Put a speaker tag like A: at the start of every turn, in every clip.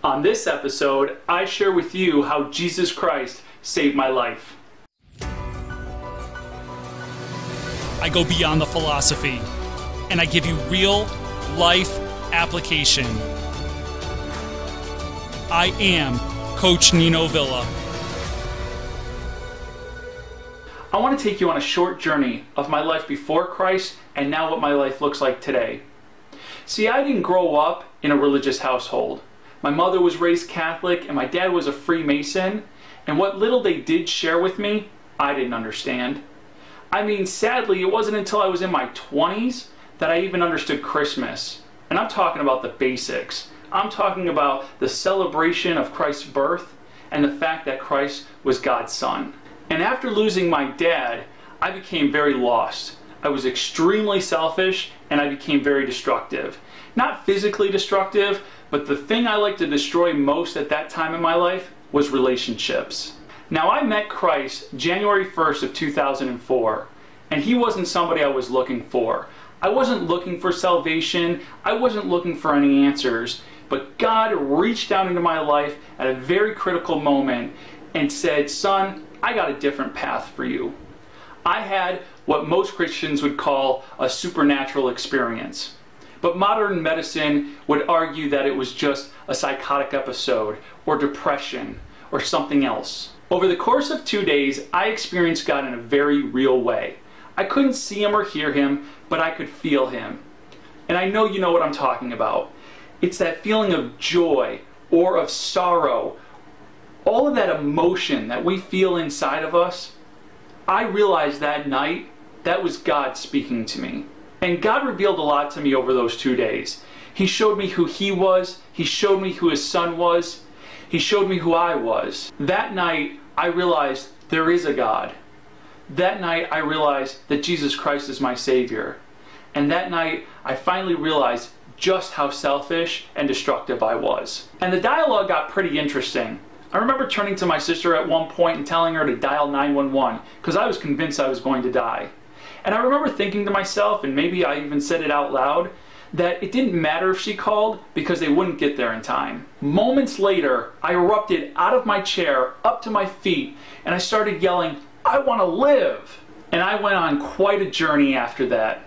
A: On this episode, I share with you how Jesus Christ saved my life.
B: I go beyond the philosophy, and I give you real life application. I am Coach Nino Villa.
A: I want to take you on a short journey of my life before Christ and now what my life looks like today. See, I didn't grow up in a religious household. My mother was raised Catholic and my dad was a Freemason, and what little they did share with me, I didn't understand. I mean, sadly, it wasn't until I was in my 20s that I even understood Christmas. And I'm talking about the basics. I'm talking about the celebration of Christ's birth and the fact that Christ was God's son. And after losing my dad, I became very lost. I was extremely selfish and I became very destructive. Not physically destructive, but the thing I liked to destroy most at that time in my life was relationships. Now, I met Christ January 1st of 2004, and he wasn't somebody I was looking for. I wasn't looking for salvation. I wasn't looking for any answers, but God reached down into my life at a very critical moment and said, "Son, I got a different path for you." I had what most Christians would call a supernatural experience. But modern medicine would argue that it was just a psychotic episode or depression or something else. Over the course of 2 days, I experienced God in a very real way. I couldn't see him or hear him, but I could feel him. And I know you know what I'm talking about. It's that feeling of joy or of sorrow, all of that emotion that we feel inside of us. I realized that night that was God speaking to me. And God revealed a lot to me over those 2 days. He showed me who he was. He showed me who his son was. He showed me who I was. That night, I realized there is a God. That night, I realized that Jesus Christ is my Savior. And that night, I finally realized just how selfish and destructive I was. And the dialogue got pretty interesting. I remember turning to my sister at one point and telling her to dial 911 because I was convinced I was going to die. And I remember thinking to myself, and maybe I even said it out loud, that it didn't matter if she called because they wouldn't get there in time. Moments later, I erupted out of my chair, up to my feet, and I started yelling, "I want to live!" And I went on quite a journey after that.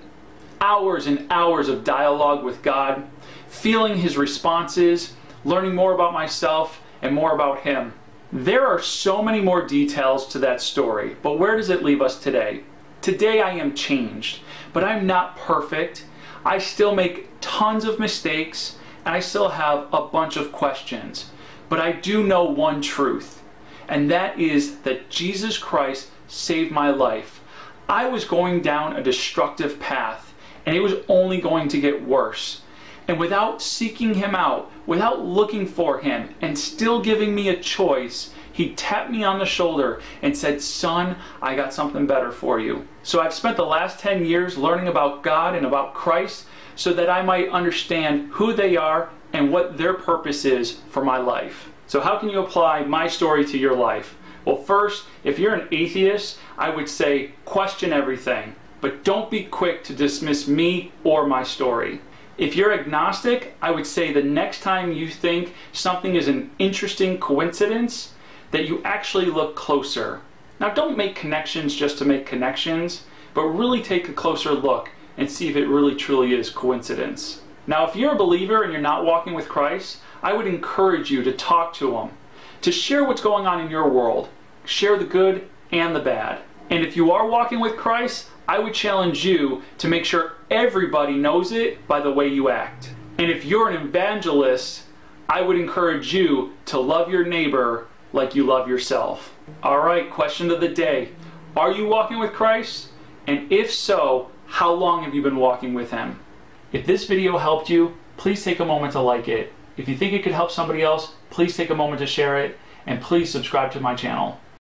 A: Hours and hours of dialogue with God, feeling his responses, learning more about myself and more about him. There are so many more details to that story, but where does it leave us today? Today I am changed, but I'm not perfect. I still make tons of mistakes, and I still have a bunch of questions. But I do know one truth, and that is that Jesus Christ saved my life. I was going down a destructive path, and it was only going to get worse. And without seeking him out, without looking for him, and still giving me a choice, he tapped me on the shoulder and said, "Son, I got something better for you." So I've spent the last 10 years learning about God and about Christ so that I might understand who they are and what their purpose is for my life. So how can you apply my story to your life? Well, first, if you're an atheist, I would say question everything, but don't be quick to dismiss me or my story. If you're agnostic, I would say the next time you think something is an interesting coincidence, that you actually look closer. Now, don't make connections just to make connections, but really take a closer look and see if it really truly is coincidence. Now, if you're a believer and you're not walking with Christ, I would encourage you to talk to him, to share what's going on in your world, share the good and the bad. And if you are walking with Christ, I would challenge you to make sure everybody knows it by the way you act. And if you're an evangelist, I would encourage you to love your neighbor like you love yourself. All right, question of the day. Are you walking with Christ? And if so, how long have you been walking with him? If this video helped you, please take a moment to like it. If you think it could help somebody else, please take a moment to share it, and please subscribe to my channel.